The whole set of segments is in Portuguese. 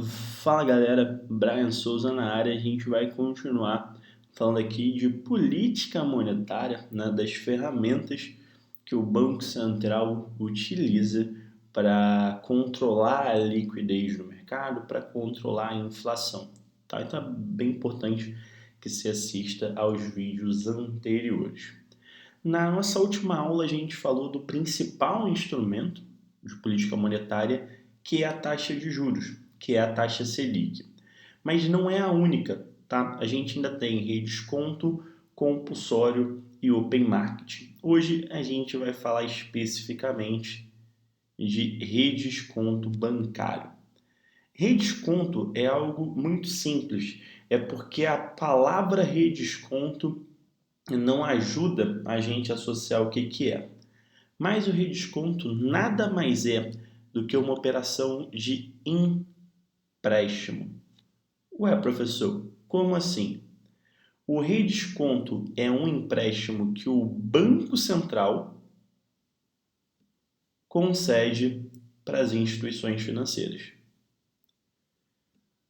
Fala galera, Brian Souza na área. A gente vai continuar falando aqui de política monetária, né, das ferramentas que o Banco Central utiliza para controlar a liquidez do mercado, para controlar a inflação. Tá? Então é bem importante que se assista aos vídeos anteriores. Na nossa última aula, a gente falou do principal instrumento de política monetária, que é a taxa de juros, que é a taxa Selic. Mas não é a única, tá? A gente ainda tem redesconto, compulsório e open market. Hoje a gente vai falar especificamente de redesconto bancário. Redesconto é algo muito simples, é porque a palavra redesconto não ajuda a gente a associar o que é. Mas o redesconto nada mais é do que uma operação de empréstimo. Ué, professor, como assim? O redesconto é um empréstimo que o Banco Central concede para as instituições financeiras.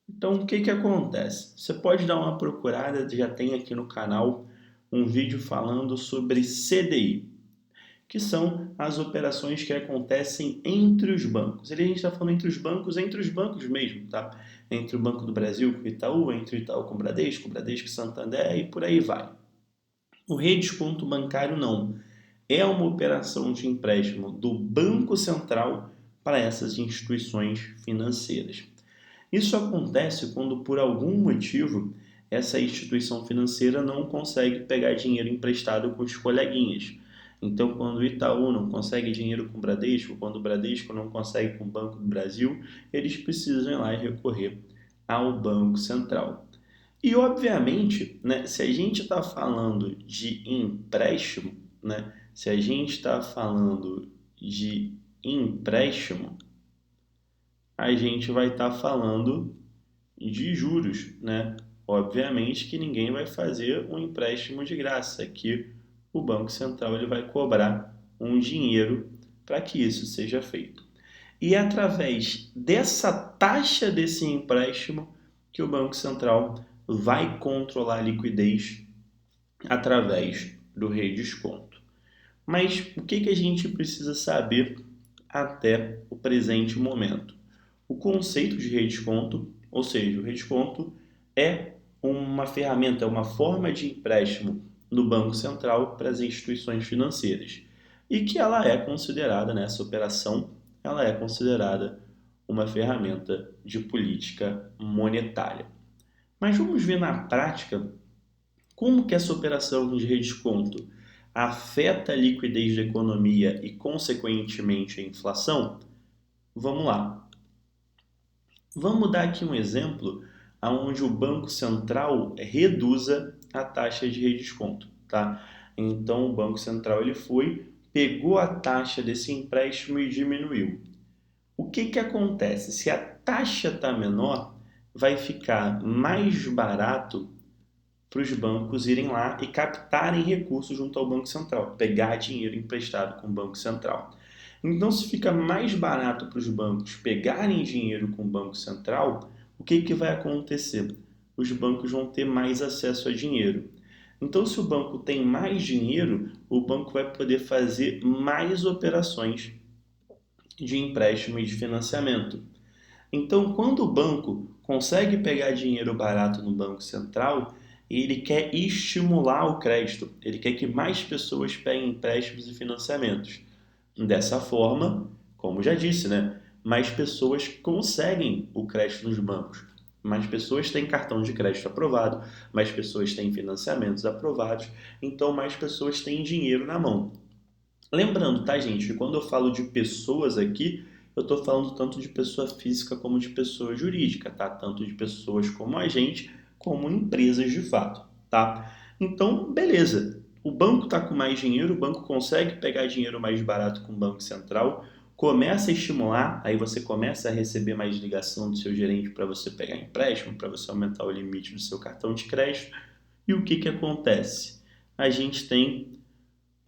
Então, o que acontece? Você pode dar uma procurada, já tem aqui no canal um vídeo falando sobre CDI, que são as operações que acontecem entre os bancos. Ali a gente está falando entre os bancos mesmo, tá? Entre o Banco do Brasil com o Itaú, entre o Itaú com o Bradesco e Santander e por aí vai. O redesconto bancário não. É uma operação de empréstimo do Banco Central para essas instituições financeiras. Isso acontece quando, por algum motivo, essa instituição financeira não consegue pegar dinheiro emprestado com os coleguinhas. Então, quando o Itaú não consegue dinheiro com o Bradesco, quando o Bradesco não consegue com o Banco do Brasil, eles precisam ir lá e recorrer ao Banco Central. E, obviamente, né, se a gente está falando de empréstimo, né, se a gente está falando de empréstimo, a gente vai estar falando de juros, né? Obviamente que ninguém vai fazer um empréstimo de graça, que o Banco Central ele vai cobrar um dinheiro para que isso seja feito. E é através dessa taxa desse empréstimo que o Banco Central vai controlar a liquidez através do redesconto. Mas o que a gente precisa saber até o presente momento? O conceito de redesconto, ou seja, o redesconto é uma ferramenta, é uma forma de empréstimo do Banco Central para as instituições financeiras e que ela é considerada, nessa operação, ela é considerada uma ferramenta de política monetária. Mas vamos ver na prática como que essa operação de redesconto afeta a liquidez da economia e, consequentemente, a inflação? Vamos lá. Vamos dar aqui um exemplo onde o Banco Central reduza a taxa de redesconto, tá? Então, o Banco Central ele pegou a taxa desse empréstimo e diminuiu. O que acontece? Se a taxa está menor, vai ficar mais barato para os bancos irem lá e captarem recursos junto ao Banco Central, pegar dinheiro emprestado com o Banco Central. Então, se fica mais barato para os bancos pegarem dinheiro com o Banco Central, o que vai acontecer? Os bancos vão ter mais acesso a dinheiro. Então, se o banco tem mais dinheiro, o banco vai poder fazer mais operações de empréstimo e de financiamento. Então, quando o banco consegue pegar dinheiro barato no Banco Central, ele quer estimular o crédito, ele quer que mais pessoas peguem empréstimos e financiamentos. Dessa forma, como já disse, né, mais pessoas conseguem o crédito nos bancos, mais pessoas têm cartão de crédito aprovado, mais pessoas têm financiamentos aprovados, então mais pessoas têm dinheiro na mão. Lembrando, tá, gente, que quando eu falo de pessoas aqui, eu estou falando tanto de pessoa física como de pessoa jurídica, tá? Tanto de pessoas como a gente, como empresas de fato, tá? Então, beleza. O banco está com mais dinheiro, o banco consegue pegar dinheiro mais barato com o Banco Central, começa a estimular, aí você começa a receber mais ligação do seu gerente para você pegar empréstimo, para você aumentar o limite do seu cartão de crédito. E o que acontece? A gente tem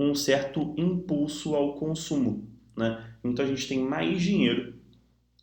um certo impulso ao consumo, né? Então a gente tem mais dinheiro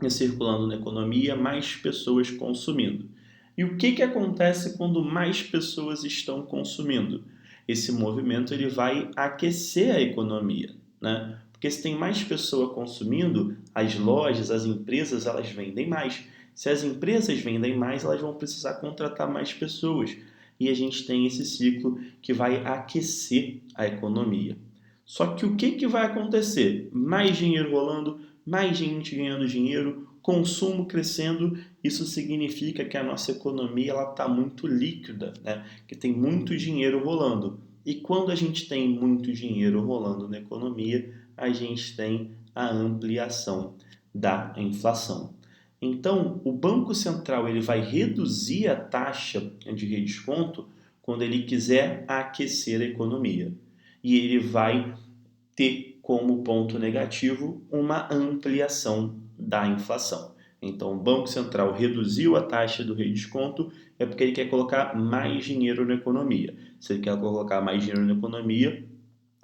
circulando na economia, mais pessoas consumindo. E o que acontece quando mais pessoas estão consumindo? Esse movimento ele vai aquecer a economia, né? Porque se tem mais pessoa consumindo, as lojas, as empresas, elas vendem mais. Se as empresas vendem mais, elas vão precisar contratar mais pessoas. E a gente tem esse ciclo que vai aquecer a economia. Só que o que vai acontecer? Mais dinheiro rolando, mais gente ganhando dinheiro, consumo crescendo, isso significa que a nossa economia está muito líquida, né? Que tem muito dinheiro rolando. E quando a gente tem muito dinheiro rolando na economia, a gente tem a ampliação da inflação. Então, o Banco Central ele vai reduzir a taxa de redesconto quando ele quiser aquecer a economia. E ele vai ter como ponto negativo uma ampliação da inflação. Então, o Banco Central reduziu a taxa do redesconto é porque ele quer colocar mais dinheiro na economia. Se ele quer colocar mais dinheiro na economia,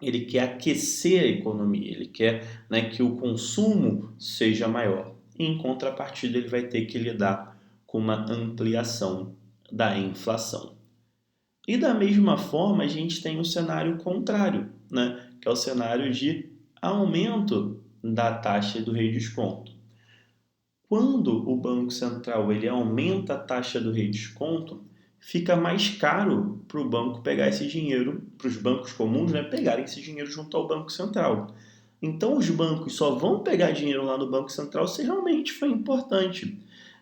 ele quer aquecer a economia, ele quer, né, que o consumo seja maior. E, em contrapartida, ele vai ter que lidar com uma ampliação da inflação. E da mesma forma, a gente tem o cenário contrário, né? Que é o cenário de aumento da taxa do redesconto. Quando o Banco Central ele aumenta a taxa do redesconto, fica mais caro para o banco pegar esse dinheiro, para os bancos comuns, né, pegarem esse dinheiro junto ao Banco Central. Então os bancos só vão pegar dinheiro lá no Banco Central se realmente foi importante.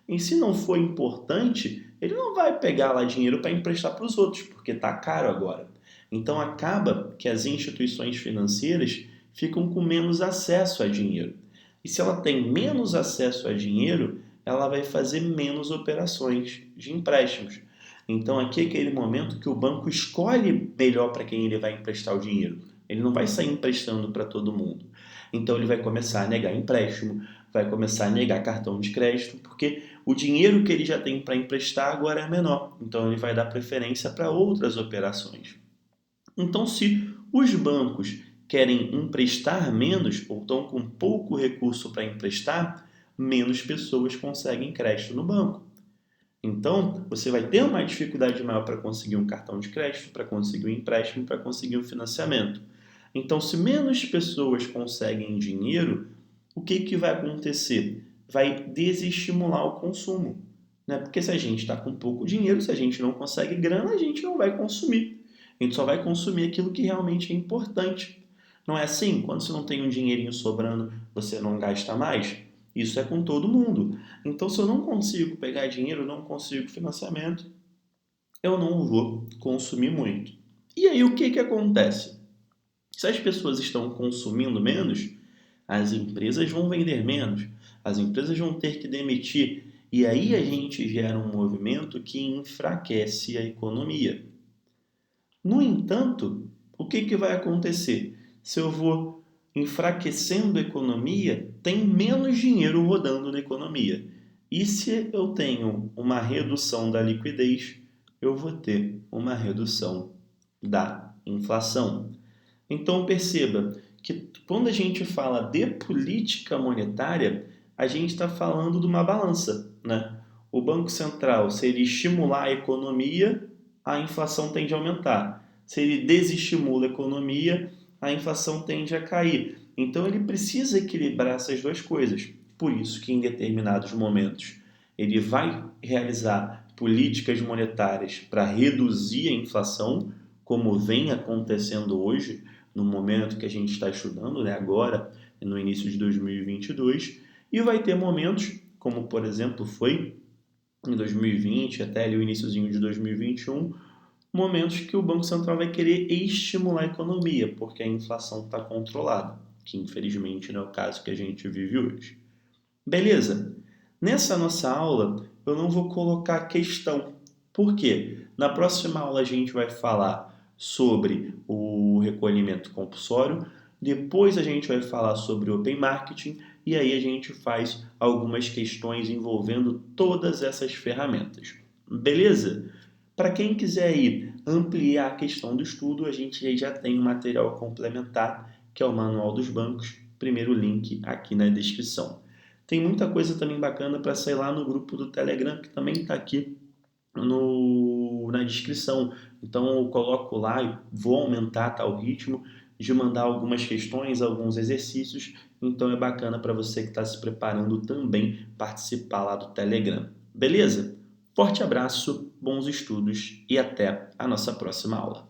E se não for importante, ele não vai pegar lá dinheiro para emprestar para os outros, porque está caro agora. Então acaba que as instituições financeiras ficam com menos acesso a dinheiro. E se ela tem menos acesso a dinheiro, ela vai fazer menos operações de empréstimos. Então aqui é aquele momento que o banco escolhe melhor para quem ele vai emprestar o dinheiro. Ele não vai sair emprestando para todo mundo. Então ele vai começar a negar empréstimo, vai começar a negar cartão de crédito, porque o dinheiro que ele já tem para emprestar agora é menor. Então ele vai dar preferência para outras operações. Então, se os bancos querem emprestar menos ou estão com pouco recurso para emprestar, menos pessoas conseguem crédito no banco. Então, você vai ter uma dificuldade maior para conseguir um cartão de crédito, para conseguir um empréstimo, para conseguir um financiamento. Então, se menos pessoas conseguem dinheiro, o que vai acontecer? Vai desestimular o consumo. Né? Porque se a gente está com pouco dinheiro, se a gente não consegue grana, a gente não vai consumir. A gente só vai consumir aquilo que realmente é importante. Não é assim? Quando você não tem um dinheirinho sobrando, você não gasta mais? Isso é com todo mundo. Então, se eu não consigo pegar dinheiro, não consigo financiamento, eu não vou consumir muito. E aí, o que acontece? Se as pessoas estão consumindo menos, as empresas vão vender menos, as empresas vão ter que demitir. E aí a gente gera um movimento que enfraquece a economia. No entanto, o que vai acontecer? Se eu vou enfraquecendo a economia, tem menos dinheiro rodando na economia. E se eu tenho uma redução da liquidez, eu vou ter uma redução da inflação. Então perceba que quando a gente fala de política monetária, a gente está falando de uma balança, né? O Banco Central, se ele estimular a economia, a inflação tende a aumentar. Se ele desestimula a economia, a inflação tende a cair. Então ele precisa equilibrar essas duas coisas. Por isso que em determinados momentos ele vai realizar políticas monetárias para reduzir a inflação, como vem acontecendo hoje, no momento que a gente está estudando, né, agora, no início de 2022, e vai ter momentos, como por exemplo foi em 2020 até ali o iníciozinho de 2021, momentos que o Banco Central vai querer estimular a economia, porque a inflação está controlada, que infelizmente não é o caso que a gente vive hoje. Beleza? Nessa nossa aula, eu não vou colocar questão. Por quê? Na próxima aula a gente vai falar sobre o recolhimento compulsório, depois a gente vai falar sobre o Open Marketing e aí a gente faz algumas questões envolvendo todas essas ferramentas. Beleza? Para quem quiser ir ampliar a questão do estudo, a gente já tem um material complementar, que é o Manual dos Bancos, primeiro link aqui na descrição. Tem muita coisa também bacana para sair lá no grupo do Telegram, que também está aqui na descrição. Então eu coloco lá e vou aumentar o ritmo de mandar algumas questões, alguns exercícios. Então é bacana para você que está se preparando também participar lá do Telegram. Beleza? Forte abraço, bons estudos e até a nossa próxima aula.